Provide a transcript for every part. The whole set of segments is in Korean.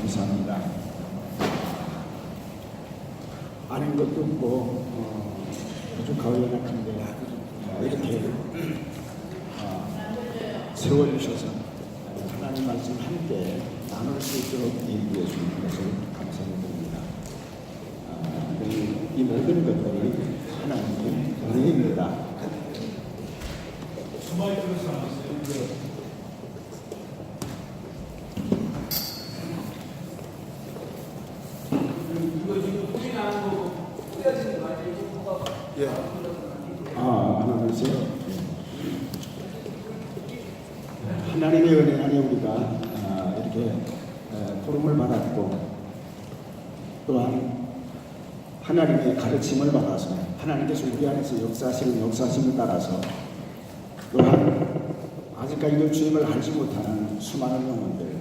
감사합니다. 아는 것도 없고 부족하고 연약한데 이렇게 세워주셔서 하나님 말씀 함께 나눌 수 있도록 인도해 주신 것을 감사드립니다. 이 모든 것들이 하나님의 은혜입니다. 하나 둘셋. 하나님의 은혜 안에 우리가 이렇게 부름을 받았고 또한 하나님의 가르침을 받아서 하나님께서 우리 안에서 역사하심을 따라서 또한 아직까지도 주님을 알지 못하는 수많은 영혼들,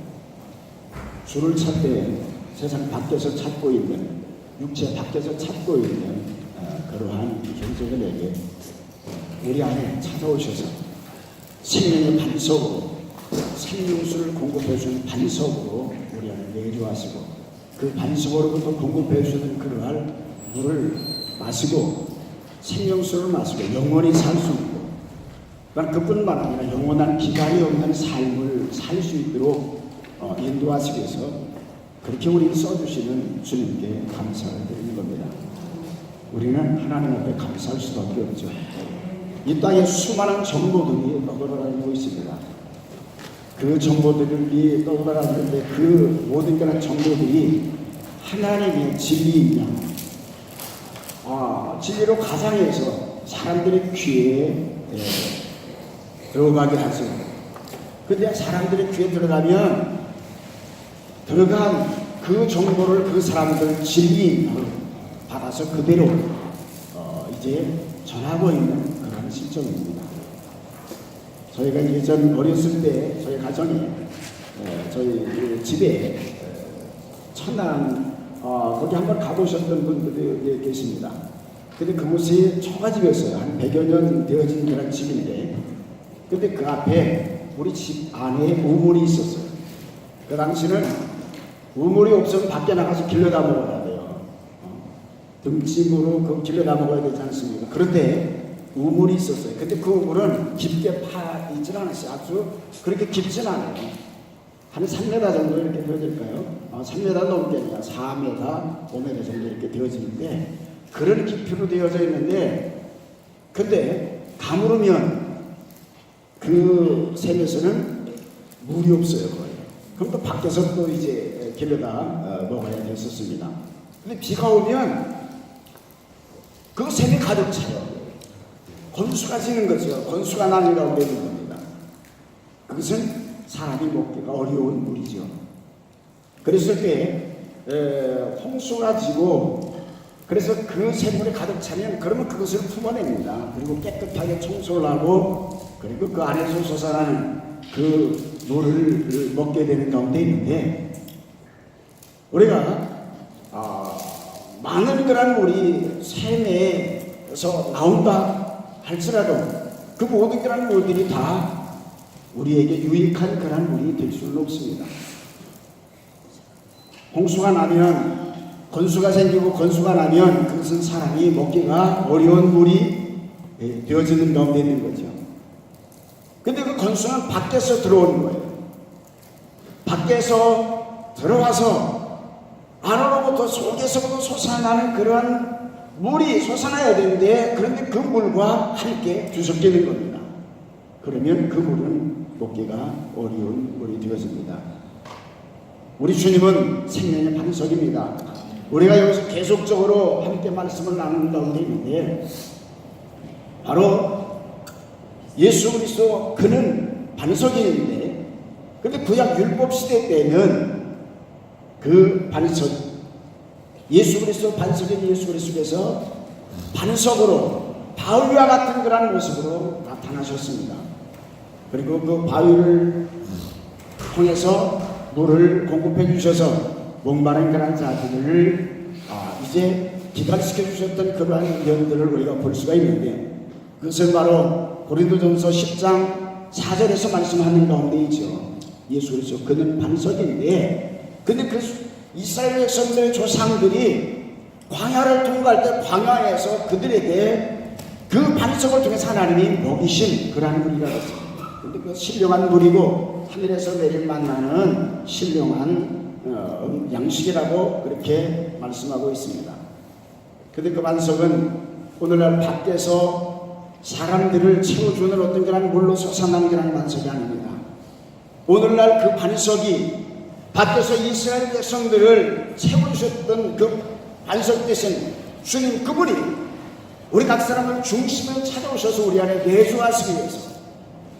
주를 찾되 세상 밖에서 찾고 있는, 육체 밖에서 찾고 있는 그러한 형제들에게 우리 안에 찾아오셔서 생명의 반석으로, 생명수를 공급해 주는 반석으로 우리 안에 내주하시고, 그 반석으로부터 공급해 주는 그러한 물을 마시고 생명수를 마시고 영원히 살 수 있고, 그뿐만 아니라 영원한 기간이 없는 삶을 살 수 있도록 인도하시기 위해서 그렇게 우리를 써주시는 주님께 감사를 드리는 겁니다. 우리는 하나님 앞에 감사할 수밖에 없죠. 이 땅에 수많은 정보들이 떠돌아다니고 있습니다. 그 정보들이 떠돌아다니는데 그 모든 그런 정보들이 하나님의 진리이냐, 진리로 가장해서 사람들의 귀에 들어가게 하죠. 그런데 사람들의 귀에 들어간 그 정보를 그 사람들 진리를 받아서 그대로 이제 전하고 있는 그런 실정입니다. 저희가 예전 어렸을 때 저희 가정에 저희 집에 천안 거기 한번 가보셨던 분들이 계십니다. 근데 그곳이 초가집이었어요. 한 100여 년 되어진 그런 집인데, 근데 그 앞에 우리 집 안에 우물이 있었어요. 그 당시는 우물이 없으면 밖에 나가서 길러다 먹어야 돼요. 등짐으로 그 길러다 먹어야 되지 않습니까? 그런데 우물이 있었어요. 근데 그 우물은 깊게 파 있진 않았어요. 아주 그렇게 깊진 않아요. 한 3m 정도 이렇게 되어질까요? 3m 넘게 아니라 4m, 5m 정도 이렇게 되어지는데, 그런 깊이로 되어져 있는데, 근데 가물으면 그 샘에서는 물이 없어요, 거의. 그럼 또 밖에서 또 이제 길러다 먹어야 됐었습니다. 근데 비가 오면 그 샘이 가득 차요. 건수가 지는 거죠. 건수가 나는 가운데 있는 겁니다. 그것은 사람이 먹기가 어려운 물이죠. 그랬을 때 홍수가 지고, 그래서 그 샘물이 가득 차면 그러면 그것을 품어냅니다. 그리고 깨끗하게 청소를 하고, 그리고 그 안에서 솟아나는 그 물을 먹게 되는 가운데 있는데, 우리가 많은 그런 물이 샘에서 나온다 할지라도 그 모든 그런 물들이 다 우리에게 유익한 그런 물이 될 수는 없습니다. 홍수가 나면, 건수가 생기고 건수가 나면 그것은 사람이 먹기가 어려운 물이 되어지는 가운데 있는 거죠. 근데 그 건수는 밖에서 들어오는 거예요. 밖에서 들어와서 안으로부터 속에서부터 솟아나는 그런 물이 솟아나야 되는데, 그런데 그 물과 함께 뒤섞이는 겁니다. 그러면 그 물은 먹기가 어려운 물이 되어집니다. 우리 주님은 생명의 반석입니다. 우리가 여기서 계속적으로 함께 말씀을 나누는 가운데 있는데, 바로 예수 그리스도 그는 반석인데, 근데 구약 율법 시대 때는 그 반석, 예수 그리스도 반석인 예수 그리스도께서 반석으로 바위와 같은 그런 모습으로 나타나셨습니다. 그리고 그 바위를 통해서 물을 공급해 주셔서 목마른 그런 자들을 이제 기갈시켜 주셨던 그러한 면들을 우리가 볼 수가 있는데, 그것은 바로 고린도전서 10장 4절에서 말씀하는 가운데 있죠. 예수 그리스도 그는 반석인데 근데 그 이스라엘 백성들의 조상들이 광야를 통과할 때 광야에서 그들에게 그 반석을 통해서 하나님이 먹이신 그러한 물이라고 했습니다. 근데 그 신령한 물이고 하늘에서 내릴 만나는 신령한 양식이라고 그렇게 말씀하고 있습니다. 근데 그 반석은 오늘날 밖에서 사람들을 채워주는 어떤 그런 물로 솟아나는 그런 반석이 아닙니다. 오늘날 그 반석이 밖에서 이스라엘 백성들을 채워주셨던 그 반석 대신 주님 그분이 우리 각 사람을 중심을 찾아오셔서 우리 안에 내주하시기 위해서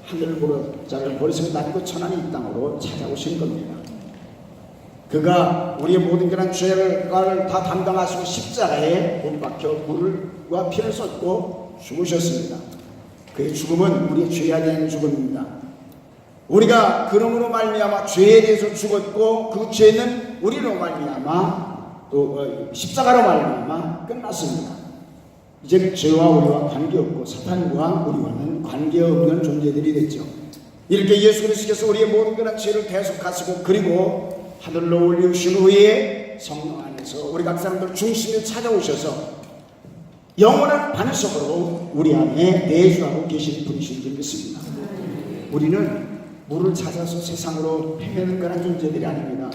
하늘 무릎자를 머리속에 놨고 천안이 이 땅으로 찾아오신 겁니다. 그가 우리의 모든 그런 죄를 다 담당하시고 십자가에 못 박혀 물과 피를 쏟고 죽으셨습니다. 그의 죽음은 우리의 죄에 대한 죽음입니다. 우리가 그놈으로 말미암아 죄에 대해서 죽었고 그 죄는 우리로 말미암아 또 십자가로 말미암아 끝났습니다. 이제 죄와 우리와 관계없고 사탄과 우리와는 관계없는 존재들이 됐죠. 이렇게 예수 그리스도께서 우리의 모든 그런 죄를 대속하시고 그리고 하늘로 올리우신 후에 성령 안에서 우리 각 사람들 중심에 찾아오셔서 영원한 반석으로 우리 안에 내주하고 계신 분이신 줄 믿습니다. 우리는 물을 찾아서 세상으로 헤매는 그런 존재들이 아닙니다.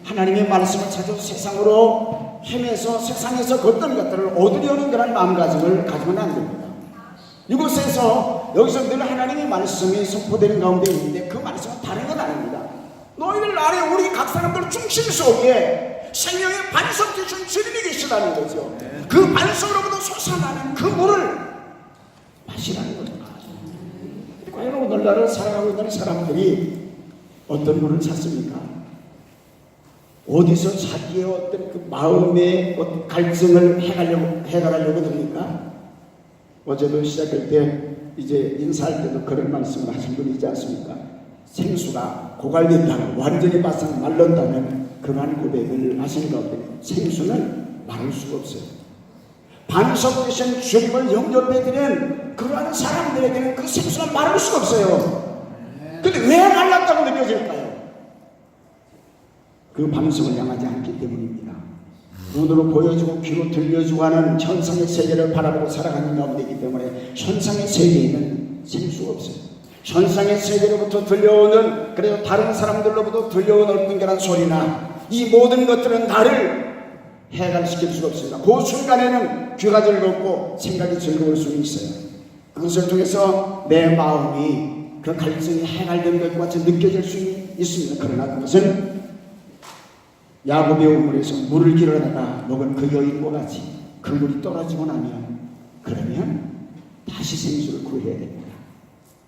하나님의 말씀을 찾아서 세상으로 헤매서 세상에서 어떤 것들을 얻으려는 그런 마음가짐을 가지면 안 됩니다. 이곳에서 여기서 늘 하나님의 말씀이 선포되는 가운데 있는데 그 말씀은 다른 건 아닙니다. 너희들 안에 우리 각 사람들 중심 속에 생명의 반석 되신 주님이 계시다는 거죠. 그 반석으로부터 솟아나는 그 물을 마시라는 겁니다. 과연 오늘날을 살아가고 있는 사람들이 어떤 물을 찾습니까? 어디서 자기의 어떤 그 마음의 어떤 갈증을 해결하려고 듭니까? 어제도 시작할 때 이제 인사할 때도 그런 말씀을 하신 분이 있지 않습니까? 생수가 고갈된다면 완전히 바싹 말랐다면 그러한 고백을 하시는 가운데 생수는 마를 수가 없어요. 반석 되신 주님을 영접해드린 그러한 사람들에게는 그 생수가 마를 수가 없어요. 근데 왜 말랐다고 느껴질까요? 그 반석을 향하지 않기 때문입니다. 눈으로 보여주고 귀로 들려주고 하는 현상의 세계를 바라보고 살아가는 가운데이기 때문에 현상의 세계에는 생수가 없어요. 현상의 세계로부터 들려오는 그래도 다른 사람들로부터 들려오는 어떤 그런 소리나 이 모든 것들은 나를 해결시킬 수가 없습니다. 그 순간에는 귀가 즐겁고 생각이 즐거울 수 있어요. 그것을 통해서 내 마음이 그 갈증이 해결된 것과 같이 느껴질 수 있습니다. 그러나 그것은 야곱의 우물에서 물을 길어다가 먹은 그 여인과 같이 그 물이 떨어지고 나면 그러면 다시 생수를 구해야 됩니다.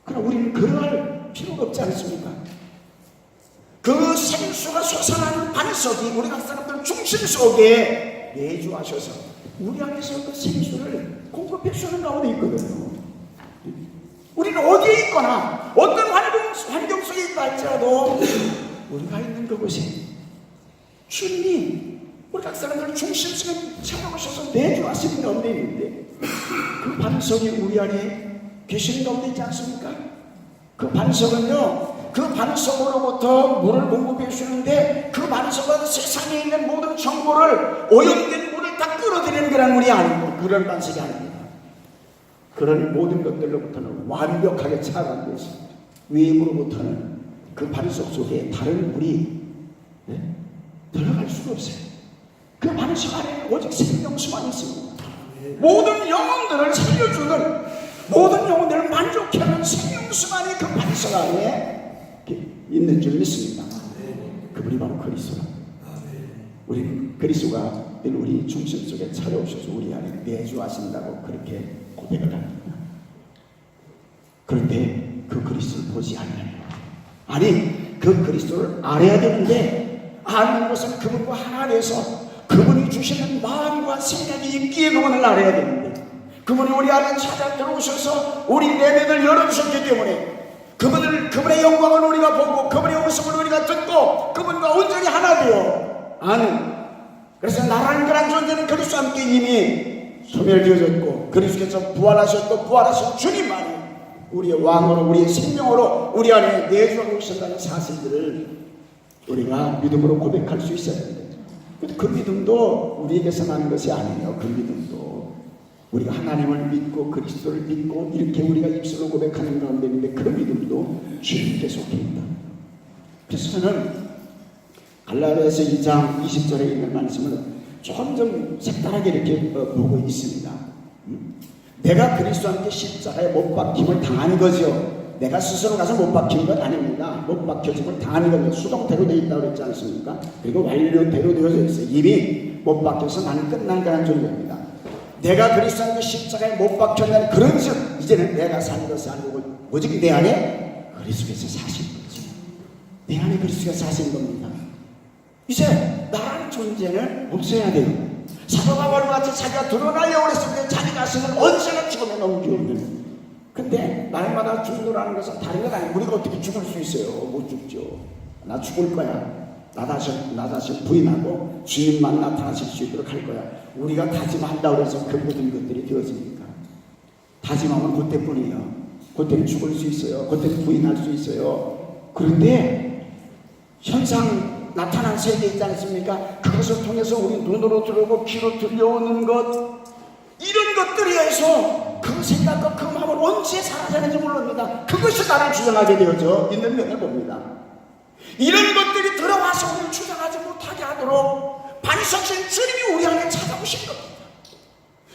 그러나 우리는 그럴 필요가 없지 않습니까? 그 생수가 솟아나는 반석이 우리 각 사람들 중심 속에 내주하셔서 우리 안에서 그 생수를 공급해 주는 가운데 있거든요. 우리는 어디에 있거나 어떤 환경 속에 있다 할지라도 우리가 있는 그곳에 주님이 우리 각 사람들 중심 속에 찾아오셔서 내주하시는 가운데 있는데 그 반석이 우리 안에 계시는 가운데 있지 않습니까? 그 반석은요, 그 반석으로부터 물을 공급해 주시는데 그 반석은 세상에 있는 모든 정보를 오염된 물을 다 끌어들이는 그런 물이 아닙니다. 그런 반석이 아닙니다. 그런 모든 것들로부터는 완벽하게 차단되어 있습니다. 외부로부터는 그 반석 속에 다른 물이 들어갈 수가 없어요. 그 반석 안에 오직 생명수만 있습니다. 모든 영혼들을 살려주는 모든 영혼들을 만족해 하는 생명수만이 그 반석 안에 있는 줄 믿습니다. 그분이 바로 그리스도입니다. 우리는 그리스도가 늘 우리 중심 속에 찾아오셔서 우리 안에 내주하신다고 그렇게 고백을 합니다. 그런데 그 그리스도를 보지 않는, 아니 그 그리스도를 알아야 되는데 아는 것은 그분과 하나 돼서 그분이 주시는 마음과 생각이 있기에 그분을 알아야 되는데 그분이 우리 안에 찾아 들어오셔서 우리 내면을 열어주셨기 때문에 그분의 영광을 우리가 보고 그분의 음성을 우리가 듣고 그분과 온전히 하나 되어 아는, 그래서 나라는 그런 존재는 그리스도와 함께 이미 소멸되어졌고 그리스도께서 부활하셨고 부활하신 주님만이 우리의 왕으로 우리의 생명으로 우리 안에 내주하고 계신다는 사실들을 우리가 믿음으로 고백할 수 있어야 돼요. 그 믿음도 우리에게서 나는 것이 아니에요. 그 믿음도 우리가 하나님을 믿고 그리스도를 믿고 이렇게 우리가 입술로 고백하는 가운데 있는데 그 믿음도 주님께 속해 있다. 그래서 저는 갈라디아서 2장 20절에 있는 말씀을 조금 좀 색다르게 이렇게 보고 있습니다. 내가 그리스도와 함께 십자가에 못 박힘을 당한 거죠. 내가 스스로 가서 못 박힌 건 아닙니다. 못 박혀짐을 당하는 겁니다. 수동태로 되어 있다고 그랬지 않습니까? 그리고 완료대로 되어져 있어요. 이미 못 박혀서 나는 끝난 거라는 존재입니다. 내가 그리스도와 함께 십자가에 못 박혔다는 그런 즉 이제는 내가 사는 것이 아니고 오직 내 안에 그리스도께서 사신 거죠. 내 안에 그리스도가 사신 겁니다. 이제 나라는 존재는 없어야 돼요. 사도 바울과 같이 자기가 드러나려고 했을 때 자기 자신은 언제나 죽음에 넘기는. 근데 날마다 죽노라는 것은 다른 건 아니에요. 우리가 어떻게 죽을 수 있어요? 못 죽죠. 나 죽을 거야. 나 자신 부인하고 주님만 나타나실 수 있도록 할 거야. 우리가 다짐한다고 해서 그 모든 것들이 되어집니까? 다짐하면 그때뿐이에요. 그때는 죽을 수 있어요. 그때는 부인할 수 있어요. 그런데 현상 나타난 세계 있지 않습니까? 그것을 통해서 우리 눈으로 들어오고 귀로 들려오는 것, 이런 것들에 의해서 그 생각과 그 마음을 언제 사라지는지 모릅니다. 그것이 나를 주장하게 되어져 있는 면을 봅니다. 이런 것들이 들어와서 우리를 주장하지 못하게 하도록 반석신 주님이 우리 안에 찾아오신 겁니다.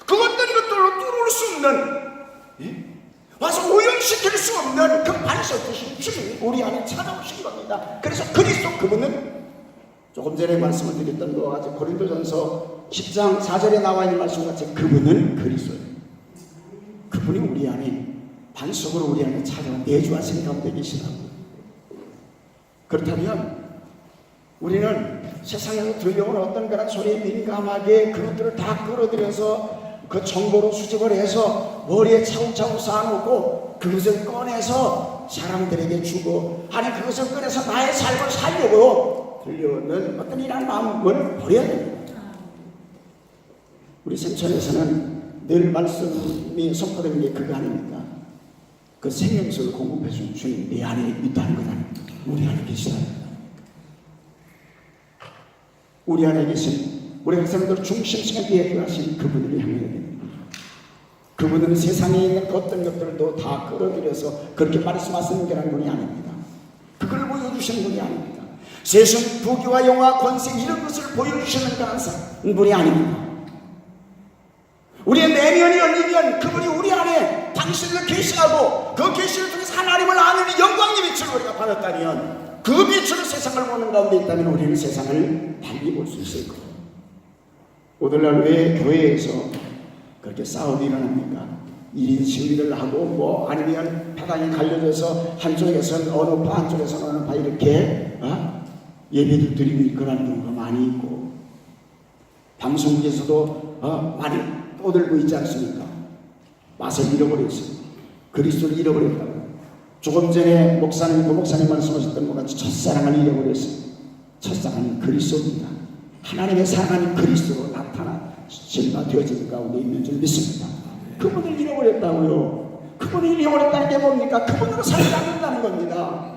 그것들이 것들로 뚫을 수 없는, 와서 오염시킬 수 없는 그 반석신 주님이 우리 안에 찾아오신 겁니다. 그래서 그리스도 그분은 조금 전에 말씀을 드렸던 것과 같이 고린도전서 10장 4절에 나와 있는 말씀과 같이 그분은 그리스도예요. 그분이 우리 안에 반석으로 우리 안에 찾아와 내주하신 가운데 계시다고. 그렇다면 우리는 세상에서 들려오는 어떤 그런 소리에 민감하게 그것들을 다 끌어들여서 그 정보로 수집을 해서 머리에 차곡차곡 쌓아놓고 그것을 꺼내서 사람들에게 주고, 아니 그것을 꺼내서 나의 삶을 살려고 들려오는 어떤 이런 마음을 버려야 됩니다. 우리 생천에서는 늘 말씀이 선포되는 게 그거 아닙니까? 그 생명수를 공급해 준 주님 내 안에 있다는 것 아닙니까? 우리 안에 계시다는 것 아닙니까? 우리 안에 계신 우리 백성들 중심성에 대하신 그분을 향해야 됩니다. 그분은 세상에 있는 어떤 것들도 다 끌어들여서 그렇게 말씀하시는 게 분이 아닙니다. 그걸 보여주시는 분이 아닙니다. 세상 부귀와 영화 권세 이런 것을 보여주시는 그런 분이 아닙니다. 우리의 내면이 열리면 그분이 우리 안에 당신을 계시하고 그 계시를 통해서 하나님을 아는 영광의 빛을 우리가 받았다면, 그 빛으로 세상을 보는 가운데 있다면 우리는 세상을 달리 볼 수 있을 거예요. 오늘날 왜 교회에서 그렇게 싸움이 일어납니까? 1인 시위를 하고 뭐 아니면 파당이 갈려져서 한쪽에서는 어느 파 한쪽에서는 어느 파 이렇게 예배를 드리고 있거라는 경우가 많이 있고, 방송국에서도 많이 떠들고 있지 않습니까? 맛을 잃어버렸어요. 그리스도를 잃어버렸다고. 조금 전에 고 목사님 말씀하셨던 것 같이 첫사랑을 잃어버렸어요. 첫사랑은 그리스도입니다. 하나님의 사랑하는 그리스도로 나타나신바 되어진 가운데 있는 줄 믿습니다. 그분을 잃어버렸다고요. 그분을 잃어버렸다는 게 뭡니까? 그분으로 살지 않는다는 겁니다.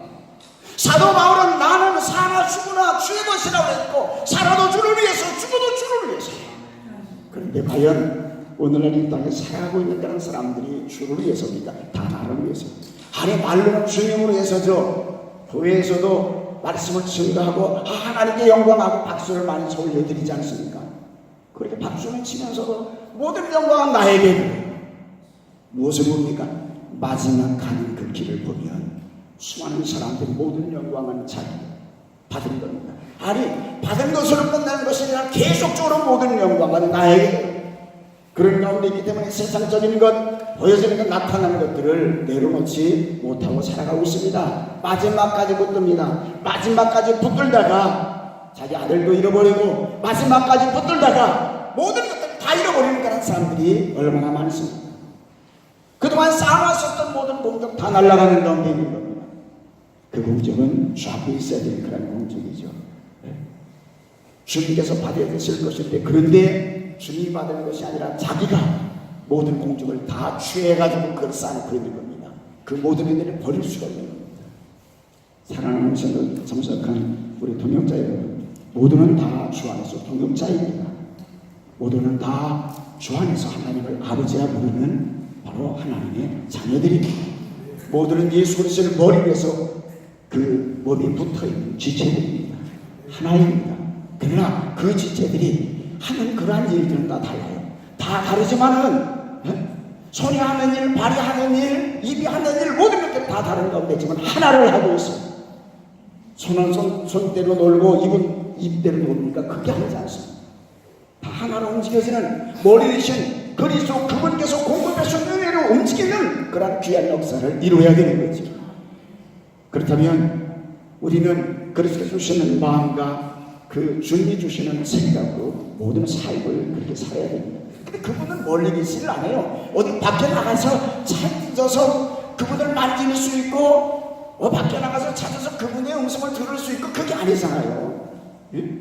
사도 바울은 나는 사나 죽으나 주의 것이라고 했고, 살아도 주를 위해서 죽어도 주를 위해서. 그런데 과연 오늘날 이 땅에 살아가고 있는 그런 사람들이 주를 위해서입니까? 다 나를 위해서. 아니 말로는 주님으로 해서죠. 교회에서도 말씀을 증거하고 하나님께 영광하고 박수를 많이 올려드리지 않습니까? 그렇게 박수를 치면서도 모든 영광은 나에게. 무엇을 봅니까? 마지막 가는 그 길을 보면 수많은 사람들이 모든 영광은 자기 받은 겁니다. 아니 받은 것으로 끝나는 것이 아니라 계속적으로 모든 영광은 나에게. 그런 가운데 있기 때문에 세상적인 것, 보여지는 것, 나타나는 것들을 내려놓지 못하고 살아가고 있습니다. 마지막까지 붙듭니다. 마지막까지 붙들다가 자기 아들도 잃어버리고, 마지막까지 붙들다가 모든 것들을 다 잃어버리는 그런 사람들이 얼마나 많습니까? 그동안 쌓아놨었던 모든 공적 다 날아가는 가운데 있는 겁니다. 그 공적은 주 앞에 있어야 되는 그런 공적이죠. 주님께서 받아야 되실 것인데, 그런데 주님이 받는 것이 아니라 자기가 모든 공적을 다 취해가지고 그걸 쌓아놓고 있는 겁니다. 그 모든 일들을 버릴 수가 없는 겁니다. 사랑하는 성석한 우리 동역자 여러분, 모두는 다 주 안에서 동역자입니다. 모두는 다 주 안에서 하나님을 아버지라 부르는 바로 하나님의 자녀들입니다. 모두는 예수 그리스도를 머리 위에서 그 몸에 붙어있는 지체들입니다. 하나입니다. 그러나 그 지체들이 하는 그러한 일들은 다 달라요. 다 다르지만은 손이 하는 일, 발이 하는 일, 입이 하는 일, 모든 것들이 다 다른 가운데 있지만 하나를 하고 있어요. 손은 손대로 놀고 입은 입대로 노니까 그게 아니지 않습니다. 다 하나로 움직여지는 머리 대신 그리스도 그분께서 공급해서 은혜로 움직이는 그런 귀한 역사를 이루어야 되는 거지. 그렇다면 우리는 그리스도께서 주시는 마음과 그 주님이 주시는 생각으로 모든 삶을 그렇게 살아야 됩니다. 근데 그분은 멀리 계시를 안 해요. 어디 밖에 나가서 찾아서 그분을 만질 수 있고 밖에 나가서 찾아서 그분의 음성을 들을 수 있고 그게 아니잖아요. 예?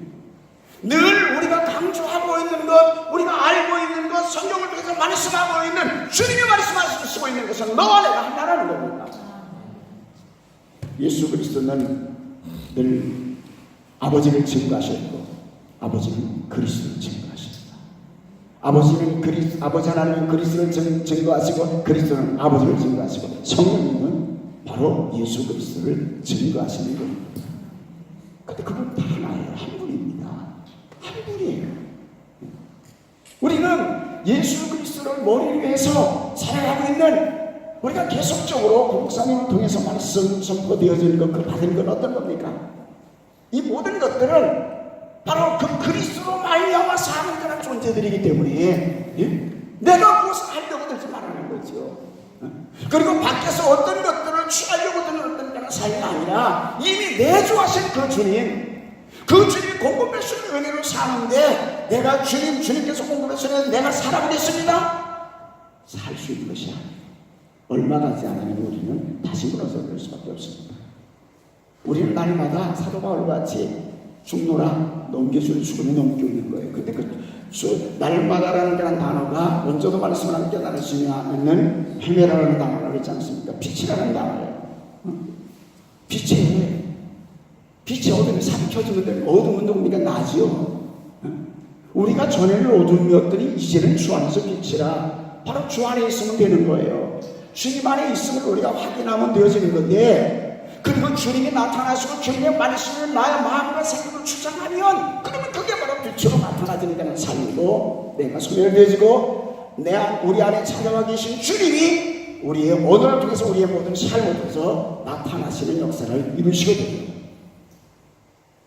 늘 우리가 강조하고 있는 것, 우리가 알고 있는 것, 성경을 통해서 말씀하고 있는 주님이 말씀하시고 있는 것은 너와 내가 하나라는 겁니다. 예수 그리스도는 늘 아버지를 증거하셨고 아버지는 그리스도를 증거하셨다. 아버지 하나님은 그리스도를 증거하시고 그리스도는 아버지를 증거하시고 성령님은 바로 예수 그리스도를 증거하시는 겁니다. 근데 그건 다 하나예요. 한 분입니다. 한 분이에요. 우리는 예수 그리스도를 머리 위해서 살아가고 있는 우리가 계속적으로 목사님을 통해서 말씀 선포되어지는 것, 그 받은 건 어떤 겁니까? 이 모든 것들은 바로 그 그리스도로 말미암아 사는 그런 존재들이기 때문에 내가 무엇을 하려고 들지 말라는 거죠. 그리고 밖에서 어떤 것들을 취하려고 드는 어떤 그런 삶이 아니라 이미 내주하신 그 주님이 공급해 주신 은혜로 사는데 내가 주님께서 공급해 주신 내가 살아보겠습니다. 살 수 있는 것이 아니에요. 얼마 가지 않으면 우리는 다시 무너져버릴 수밖에 없습니다. 우리는 날마다 사도 바울과 같이 죽노라 넘겨주는 죽음에 넘기고 있는 거예요. 근데 날마다라는 그런 단어가 먼저도 말씀을 하면 깨달을 수 있는 헤매라는 단어라고 했지 않습니까? 빛이라는 단어예요. 빛이 어둠에 삼켜주면 되는 어둠은 누굽니까? 낮이요. 우리가 전에는 어둠이었더니 이제는 주 안에서 빛이라 바로 주 안에 있으면 되는 거예요. 주님 안에 있음을 우리가 확인하면 되어지는 건데 그리고 주님이 나타나시고 주님의 말씀을 나의 마음과 생각을 주장하면 그러면 그게 바로 빛으로 나타나지는 데는 삶이고 내가 소멸되어지고 우리 안에 찾아와 계신 주님이 우리의 언어를 통해서 우리의 모든 삶을 통해서 나타나시는 역사를 이루시거든요.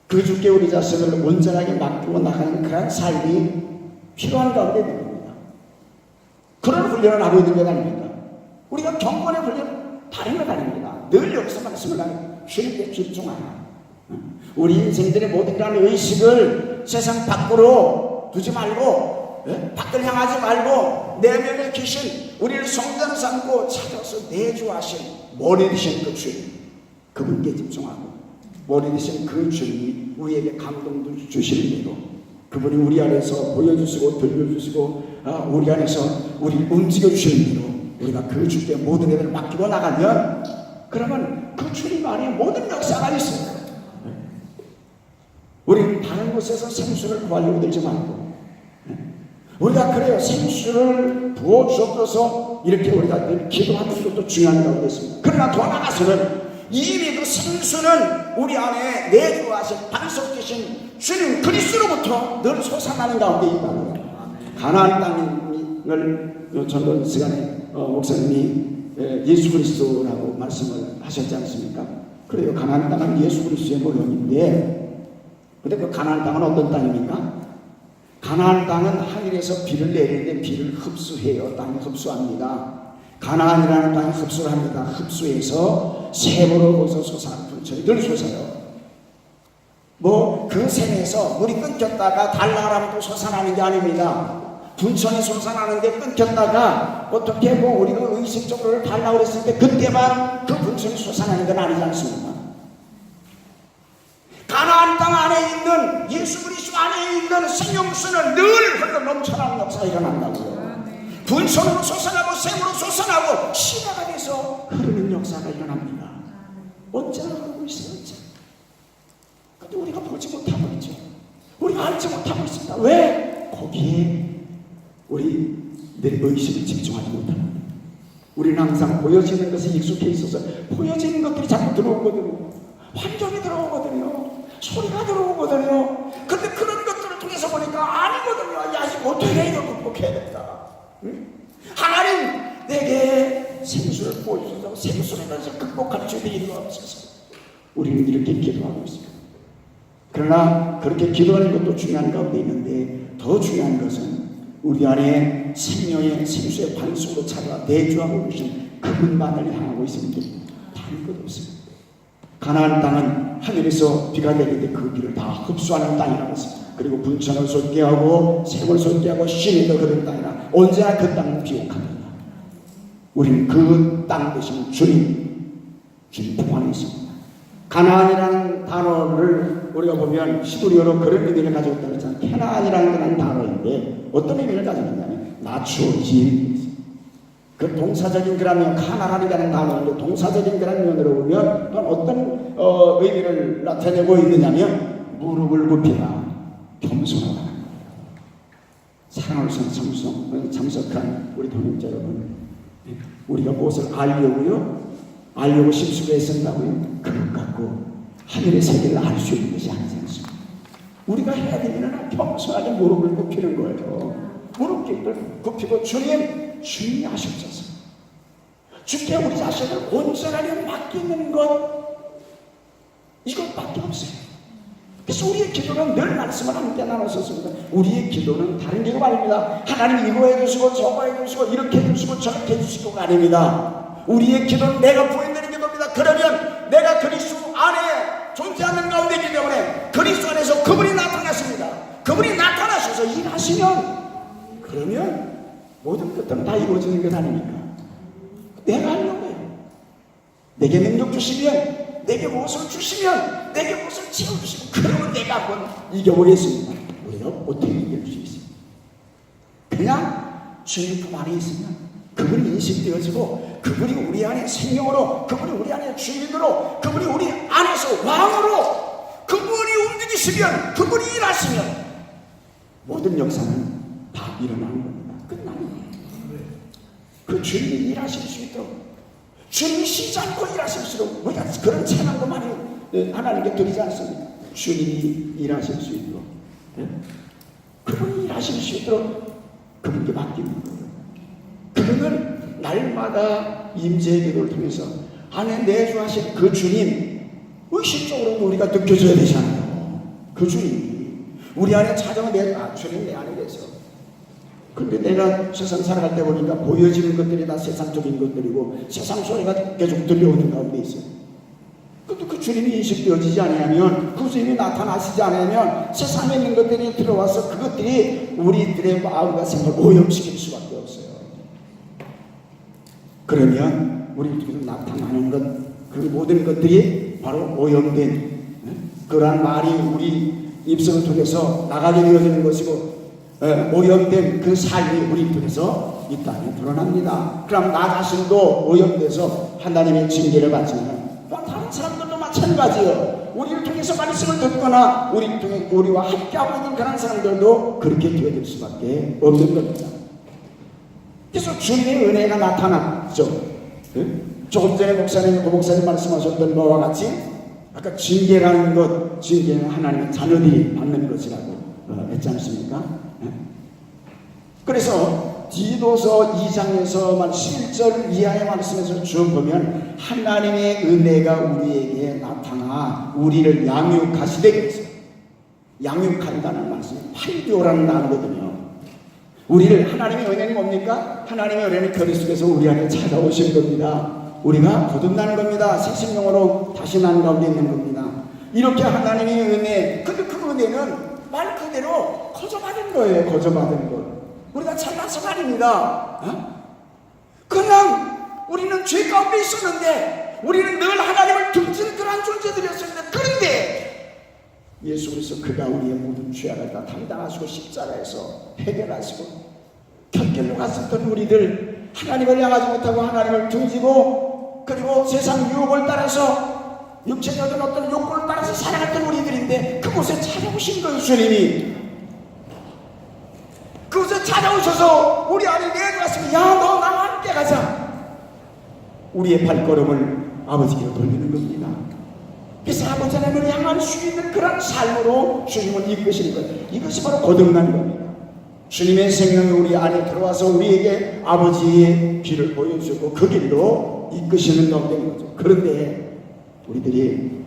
그 주께 우리 자신을 온전하게 맡기고 나가는 그런 삶이 필요한 가운데 있는 겁니다. 그런 훈련을 하고 있는 것 아닙니까? 우리가 경건의 훈련 다른 것 아닙니다. 늘 여기서 말씀을 하는 주님께 집중하라. 우리 인생들의 모든 그런 의식을 세상 밖으로 두지 말고 밖을 향하지 말고 내면에 계신 우리를 성전 삼고 찾아서 내주하신 머리 되신 그 주님 그분께 집중하고 머리 되신 그 주님이 우리에게 감동도 주시는 대로 그분이 우리 안에서 보여주시고 들려주시고 우리 안에서 우리를 움직여주시는 대로 우리가 그 주께 모든 일을 맡기고 나가면 그러면 그 주님 안에 모든 역사가 있습니다. 우리는 다른 곳에서 생수를 구하려고 들지 말고 우리가 그래요. 생수를 부어주옵소서 이렇게 우리가 늘 기도하는 것도 중요한 가운데 있습니다. 그러나 더 나아가서는 이미 그 생수는 우리 안에 내주하신 반석되신 주님 그리스도로부터 늘 솟아나는 가운데 있다고요. 가나안 땅을 전번 시간에 목사님이 예수 그리스도라고 말씀을 하셨지 않습니까? 그래요. 가나안 땅은 예수 그리스도의 모형인데 근데 그 가나안 땅은 어떤 땅입니까? 가나안 땅은 하늘에서 비를 내리는데 비를 흡수해요. 땅이 흡수합니다. 가나안이라는 땅이 흡수를 합니다. 흡수해서 샘으로 거기서 솟아나는 분천이 늘 솟아요. 그 샘에서 물이 끊겼다가 달라가라면 또 솟아나는 게 아닙니다. 분천이 솟아나는데 끊겼다가 어떻게 우리가 의식적으로 달라고 그랬을 때 그때만 그 분천이 솟아나는 건 아니지 않습니까? 가나안 땅 안에 있는 예수 그리스도 안에 있는 생명수는 늘 흘러 넘쳐나는 역사가 일어난다고요. 분천으로 솟아나고 샘으로 솟아나고 시가가 돼서 흐르는 역사가 일어납니다. 언제나 그러고 있어요. 우리가 보지 못하고 있죠. 우리가 알지 못하고 있습니다. 왜? 거기에 우리 내 의식을 집중하지 못합니다. 우리는 항상 보여지는 것에 익숙해 있어서 보여지는 것들이 자꾸 들어오거든요. 환경이 들어오거든요. 소리가 들어오거든요. 근데 그런 것들을 통해서 보니까 아니거든요. 야, 이거 어떻게 해? 이거 극복해야 된다. 응? 하나님 내게 생수를 보여주셔서 생수를 통해서 극복할 준비 이루어주셔서 우리는 이렇게 기도하고 있습니다. 그러나 그렇게 기도하는 것도 중요한 가운데 있는데 더 중요한 것은 우리 안에 생명의 생수의 반석으로 찾아와 내주하고 계신 그분만을 향하고 있으면 다른 것 없습니다. 가나안 땅은 하늘에서 비가 내릴 때 그 비를 다 흡수하는 땅이라고 했습니다. 그리고 분천을 솟게 하고 샘을 솟게 하고 신이 그런 땅이라 언제나 그 땅은 비옥합니다. 우리는 그 땅 대신 주님 품 안에 있습니다. 가나안이라는 단어를 우리가 보면 히브리어로 그런 의미를 가지고 있다고 했잖아요. 캐나안이라는 그런 단어인데 어떤 의미를 가지고 있냐면 나추어진, 그 동사적인 그라면 카나안이라는 단어인데 동사적인 그런 면으로 보면 어떤 의미를 나타내고 있느냐면 무릎을 굽히라, 겸손하다. 사랑을 참석한 우리 동역자 여러분, 우리가 무엇을 알려고 심수가 애쓴다고요? 그것 갖고 하늘의 세계를 알 수 있는 것이 아니지 않습니까? 우리가 해야 되는 겸손하게 무릎을 굽히는 거예요. 무릎을 굽히고 주님이 하셨어서 주께 우리 자신을 온전하게 맡기는 것, 이것밖에 없어요. 그래서 우리의 기도는 늘 말씀을 함께 나눴었습니다. 우리의 기도는 다른 기도가 아닙니다. 하나님 이거 해주시고 저거 해주시고 이렇게 해주시고 저렇게 해주시고가 아닙니다. 우리의 기도는 내가 부인되는 기도입니다. 그러면 내가 그리스도 안에 존재하는 가운데이기 때문에 그리스도 안에서 그분이 나타나십니다. 그분이 나타나셔서 일하시면 그러면 모든 것들은 다 이루어지는 것 아닙니까? 내가 하려고 해요. 내게 능력 주시면, 내게 무엇을 주시면, 내게 무엇을 채워주시면 그러면 내가 한번 이겨보겠습니다. 우리가 어떻게 이길 수 있습니까? 그냥 주님 품 안에 있으면 그분이 인식되어지고 그분이 우리 안에 생명으로, 그분이 우리 안에 주인으로, 그분이 우리 안에서 왕으로, 그분이 움직이시면, 그분이 일하시면 모든 역사는 다 일어나는 겁니다. 끝나는 거예요. 그 주님이 일하실 수 있도록, 주님이 쉬지 않고 일하실 수 있도록 우리가 그런 찬양도 많이 하나님께 드리지 않습니까? 주님이 일하실 수 있도록, 그분이 일하실 수 있도록 그분께 맡기는 거예요. 그분은 날마다 임재의 기도를 통해서 안에 내주하신 그 주님, 의식적으로 우리가 느껴져야 되잖아요. 그 주님이 우리 안에 찾아온 주님 내 안에 계셔. 근데 내가 세상 살아갈 때 보니까 보여지는 것들이 다 세상적인 것들이고 세상 소리가 계속 들려오는 가운데 있어요. 근데 그 주님이 인식되어지지 않으면, 그 주님이 나타나시지 않으면 세상에 있는 것들이 들어와서 그것들이 우리들의 마음과 생각을 오염시킬 수밖에 없어요. 그러면 우리들에게 나타나는 것, 그 모든 것들이 바로 오염된 그러한 말이 우리 입술을 통해서 나가게 되어지는 것이고, 오염된 그 삶이 우리 통해서 이 땅에 드러납니다. 그럼 나 자신도 오염돼서 하나님의 징계를 받지만 다른 사람들도 마찬가지예요. 우리를 통해서 말씀을 듣거나 우리와 함께하고 있는 그런 사람들도 그렇게 되어질 수밖에 없는 겁니다. 그래서 주님의 은혜가 나타났죠. 조금 전에 목사님 말씀하셨던 것과 같이 아까 징계라는 것, 징계는 하나님의 자녀들이 받는 것이라고 했지 않습니까? 그래서 디도서 2장에서 11절 이하의 말씀에서 쭉 보면 하나님의 은혜가 우리에게 나타나 우리를 양육하시되 그랬어요. 양육한다는 말씀이 팔교라는 단어거든요. 우리를, 하나님의 은혜는 뭡니까? 하나님의 은혜는 그리스도께서 우리 안에 찾아오신 겁니다. 우리가 거듭나는 겁니다. 새 생명으로 다시 난 가운데 있는 겁니다. 이렇게 하나님의 은혜, 근데 그 은혜는 말 그대로 거저받은 거예요. 거저받은 것. 우리가 잘나서가 아닙니다. 그냥 우리는 죄 가운데 있었는데, 우리는 늘 하나님을 등지는 그러한 존재들이었습니다. 그런데 예수 그리스도 그가 우리의 모든 죄악을 다 담당하시고 십자가에서 해결하시고 결결로 갔었던 우리들, 하나님을 향하지 못하고 하나님을 등지고 그리고 세상 유혹을 따라서 육체적인 어떤 욕구를 따라서 살아갔던 우리들인데 있는데 그곳에 찾아오신 거예요. 주님이 그곳에 찾아오셔서 우리 안에 내려왔으면 야, 너 나와 함께 가자. 우리의 발걸음을 아버지께로 돌리는 겁니다. 그래서 아버지 하나님을 향할 수 있는 그런 삶으로 주님은 이끄시는 거예요. 이것이 바로 거듭난 겁니다. 주님의 생명이 우리 안에 들어와서 우리에게 아버지의 길을 보여주고 그 길로 이끄시는 가운데 거죠. 그런데 우리들이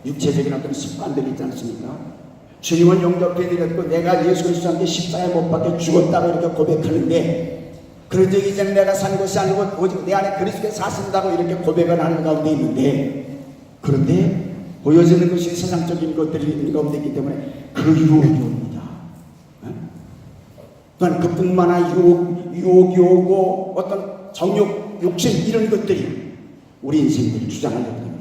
육체적인 어떤 습관들이 있지 않습니까? 주님을 영접해드렸고 내가 예수 그리스도한테 십자가에 못 박혀 죽었다고 이렇게 고백하는데 그런 적이 이제는 내가 산 것이 아니고 오직 내 안에 그리스도가 사신다고 이렇게 고백을 하는 가운데 있는데, 그런데 보여지는 것이 세상적인 것들이 있는 가운데 있기 때문에 그 유혹이 옵니다. 또한 그뿐만 아니라 유혹이 오고 어떤 정욕, 욕심 이런 것들이 우리 인생들을 주장하려고 합니다.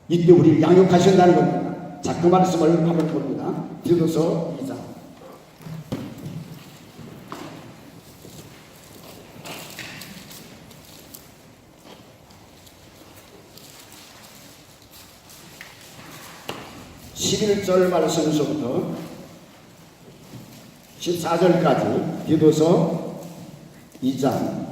이때 우리를 양육하신다는 겁니다. 자, 그 말씀을 한번 봅니다. 디도서 2장 11절 말씀에서부터 14절까지 디도서 2장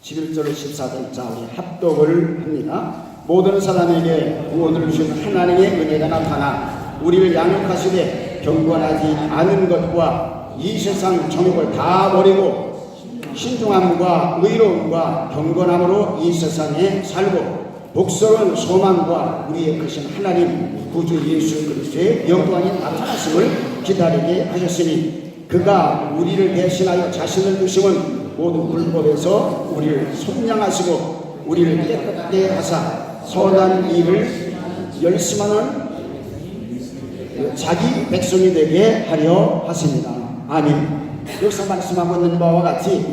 11절로 14절까지 우리 합독을 합니다. 모든 사람에게 구원을 주신 하나님의 은혜가 나타나 우리를 양육하시되 경건하지 않은 것과 이 세상 정욕을 다 버리고 신중함과 의로움과 경건함으로 이 세상에 살고 복스러운 소망과 우리의 크신 하나님 구주 예수 그리스도의 영광이 나타났음을 기다리게 하셨으니 그가 우리를 대신하여 자신을 두심은 모든 불법에서 우리를 속량하시고 우리를 깨끗하게 하사 선한 일을 열심하는 자기 백성이 되게 하려 하십니다. 아멘. 여기서 말씀하고 있는 바와 같이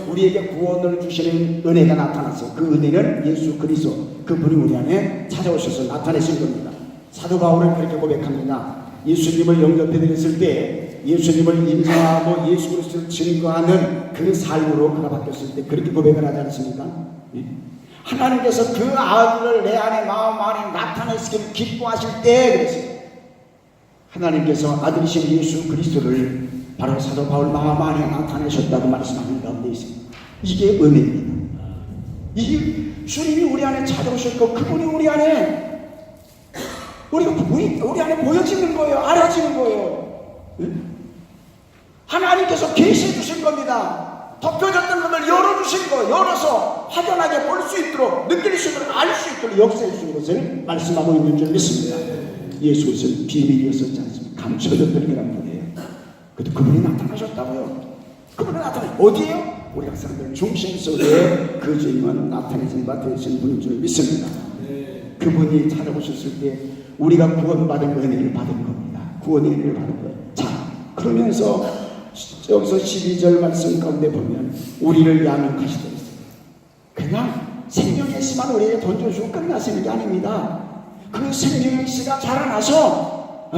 우리에게 구원을 주시는 은혜가 나타났어요. 그 은혜는 예수 그리스도 그분이 우리 안에 찾아오셔서 나타내신 겁니다. 사도 바울은 그렇게 고백합니다. 예수님을 영접해드렸을 때 예수님을 인정하고 예수 그리스도를 증거하는 그 삶으로 그가 바뀌었을 때 그렇게 고백을 하지 않습니까? 하나님께서 그 아들을 내 안에 마음 안에 나타내시기를 기뻐하실 때 그랬어요. 하나님께서 아들이신 예수 그리스도를 바로 사도 바울 마음 안에 나타내셨다고 말씀하는 가운데 있습니다. 이게 은혜입니다. 이게 주님이 우리 안에 찾아오셨고 그분이 우리 안에 우리 안에 보여지는 거예요. 알아지는 거예요. 하나님께서 계시해 주신 겁니다. 덮여졌던 것을 열어주신 거, 열어서 확연하게 볼 수 있도록, 느낄 수 있도록, 알 수 있도록 역사해 주신 것을 말씀하고 있는 줄 믿습니다. 예수 그리스도는 비밀이었었지 않습니까? 감춰졌던 거란 말이에요. 그래도 그분이 나타나셨다고요. 그분이 나타나 어디에요? 우리 학생들 중심 속에 그 주님은 나타내신 바 되신 분인 줄 믿습니다. 그분이 찾아오셨을 때 우리가 구원받은 은혜를 받은 겁니다. 구원의 은혜를 받은 거예요. 자, 그러면서 여기서 12절 말씀 가운데 보면 우리를 양육하시더라. 그냥 생명의 씨만 우리에게 던져주고 끝나시는 게 아닙니다. 그 생명의 씨가 자라나서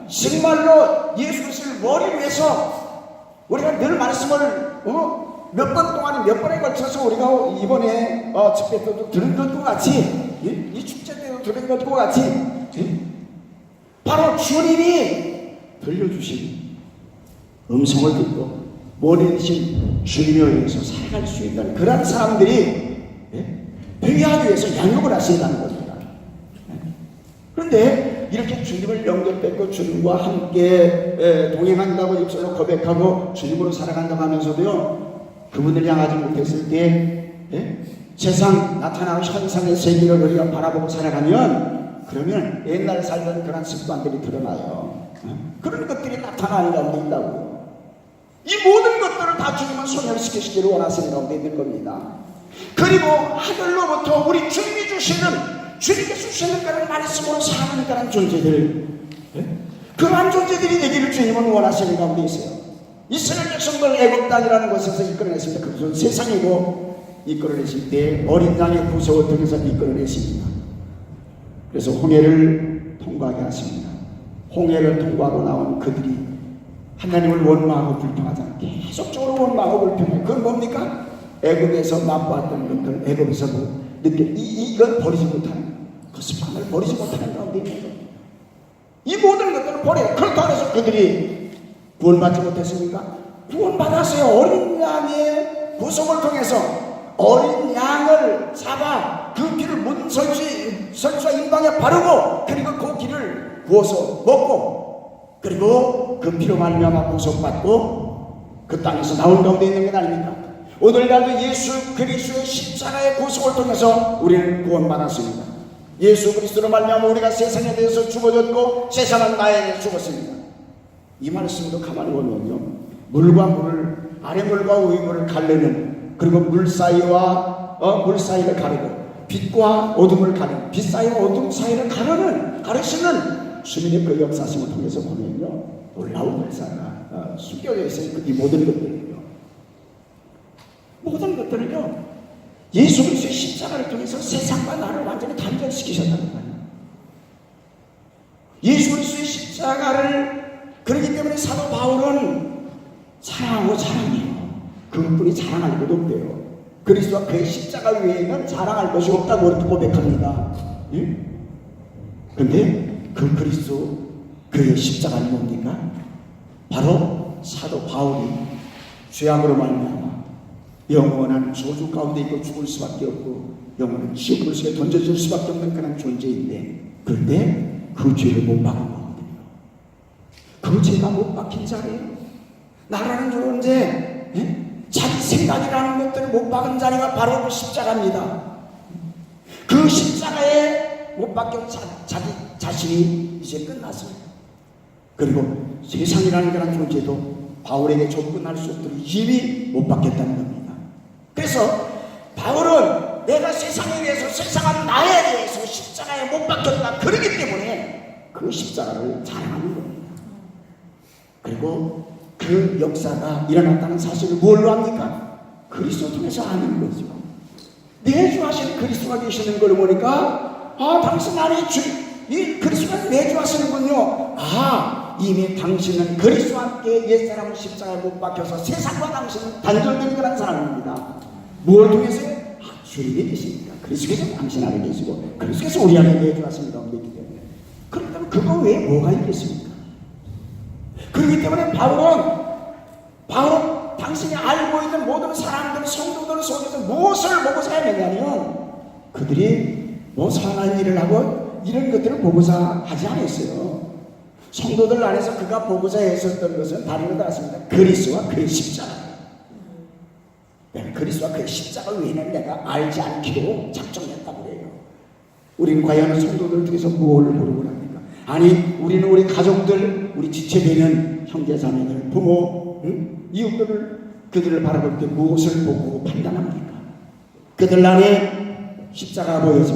정말로 예수 그리스도를 머리 위해서 우리가 늘 말씀을 몇 번 동안 몇 번에 걸쳐서 우리가 이번에 집회 때도 들은 것과 같이 이 축제 때도 들은 것과 같이 바로 주님이 들려주신 음성을 듣고 머리 대신 주님에 의해서 살아갈 수 있는 그런 사람들이 되게 하기 위해서 양육을 하신다는 겁니다. 그런데 이렇게 주님을 영접했고 주님과 함께 동행한다고 입술로 고백하고 주님으로 살아간다고 하면서도요, 그분을 향하지 못했을 때 세상 나타나는 현상의 세계를 우리가 바라보고 살아가면 그러면 옛날 살던 그런 습관들이 드러나요. 그런 것들이 나타나는 가운데 있다고요. 이 모든 것들을 다 주님은 소멸시키시기를 원하시는 가운데 있는 겁니다. 그리고 하늘로부터 우리 주님이 주시는, 주님께서 주시는 그런 말씀으로 사는 그런 존재들, 그러한 존재들이 되기를 주님은 원하시는 가운데 있어요. 이스라엘 백성들 애굽 땅이라는 곳에서 이끌어냈습니다. 그것은 세상이고 이끌어내실 때 어린 양의 구속을 통해서 이끌어내십니다. 그래서 홍해를 통과하게 하십니다. 홍해를 통과하고 나온 그들이 하나님을 원망하고 불평하잖아요. 계속적으로 원망하고 불평해요. 그건 뭡니까? 애굽에서 맛보았던 것들, 애굽에서 느껴 이걸 버리지 못하는, 그 습관을 버리지 못하는 가운데 있는 거예요. 이 모든 것들을 버려요. 그렇다고 해서 그들이 구원받지 못했습니까? 구원받았어요. 어린 양의 구속을 통해서 어린 양을 잡아 그 피를 문설주와 인방에 바르고 그리고 그 피를 부어서 먹고 그리고 그 피로 말미암아 구속받고 그 땅에서 나온 가운데 있는 것 아닙니까? 오늘날도 예수 그리스도의 십자가의 구속을 통해서 우리는 구원받았습니다. 예수 그리스도로 말미암아 우리가 세상에 대해서 죽어졌고 세상은 나에 대해 죽었습니다. 이 말씀도 가만히 보면요, 물과 물을, 아래물과 위물을 가르는, 그리고 물 사이와 물 사이를 가르고 빛과 어둠을 가르는, 빛 사이와 어둠 사이를 가르시는 주님의 그 역사심을 통해서 보면요, 놀라운 역사가 숨겨져 있어요. 이 모든 것들을요 예수 그리스도의 십자가를 통해서 세상과 나를 완전히 단절시키셨다는 거예요. 예수 그리스도의 십자가를, 그렇기 때문에 사도 바울은 사랑하고 자랑해요. 그분이 자랑할 것도 없대요. 그리스도와 그의 십자가 외에는 자랑할 것이 없다고 그렇게 고백합니다. 그런데 그 그리스도, 그의 십자가는 뭡니까? 바로 사도 바울이 죄악으로 말미암아 영원한 저주 가운데 있고 죽을 수밖에 없고 영원한 지옥 불속에 던져질 수밖에 없는 그런 존재인데, 그런데 그 죄를 못 박은 거거든요. 그 죄가 못 박힌 자리예요. 나라는 존재, 자기 생각이라는 것들을 못 박은 자리가 바로 그 십자가입니다. 그 십자가에 못 박혀 자기 자신이 이제 끝났습니다. 그리고 세상이라는 그런 존재도 바울에게 접근할 수 없도록 이미 못 박혔다는 겁니다. 그래서 바울은 내가 세상에 대해서, 세상은 나에 대해서 십자가에 못 박혔다, 그러기 때문에 그 십자가를 자랑하는 겁니다. 그리고 그 역사가 일어났다는 사실을 뭘로 합니까? 그리스도 통해서 아는 거죠. 내주하시는 그리스도가 계시는 걸 보니까, 당신 안에 이 그리스도가 내주하시는군요. 이미 당신은 그리스도와 함께 옛사람은 십자가에 못 박혀서 세상과 당신은 단절된 그런 사람입니다. 무엇을 통해서요? 주님이 계십니다. 그리스도께서 당신 안에 계시고 그리스도께서 우리 안에 내주하시는 가운데 있기 때문에, 그렇다면 그거 외에 뭐가 있겠습니까? 그렇기 때문에 바울은 당신이 알고 있는 모든 사람들, 성도들 속에서 무엇을 보고자 했느냐면, 그들이 뭐 선한 일을 하고 이런 것들을 보고자 하지 않았어요. 성도들 안에서 그가 보고자 했었던 것은 다른 것 같습니다. 그리스도와 그의 십자가. 내가 그리스도와 그의 십자가 외에는 내가 알지 않기로 작정했다고 그래요. 우리는 과연 성도들 중에서 무엇을 모르고 합니까? 아니, 우리는 우리 가족들, 우리 지체되는 형제자매들, 부모, 이웃들을, 그들을 바라볼 때 무엇을 보고 판단합니까? 그들 안에 십자가가 보여집니다.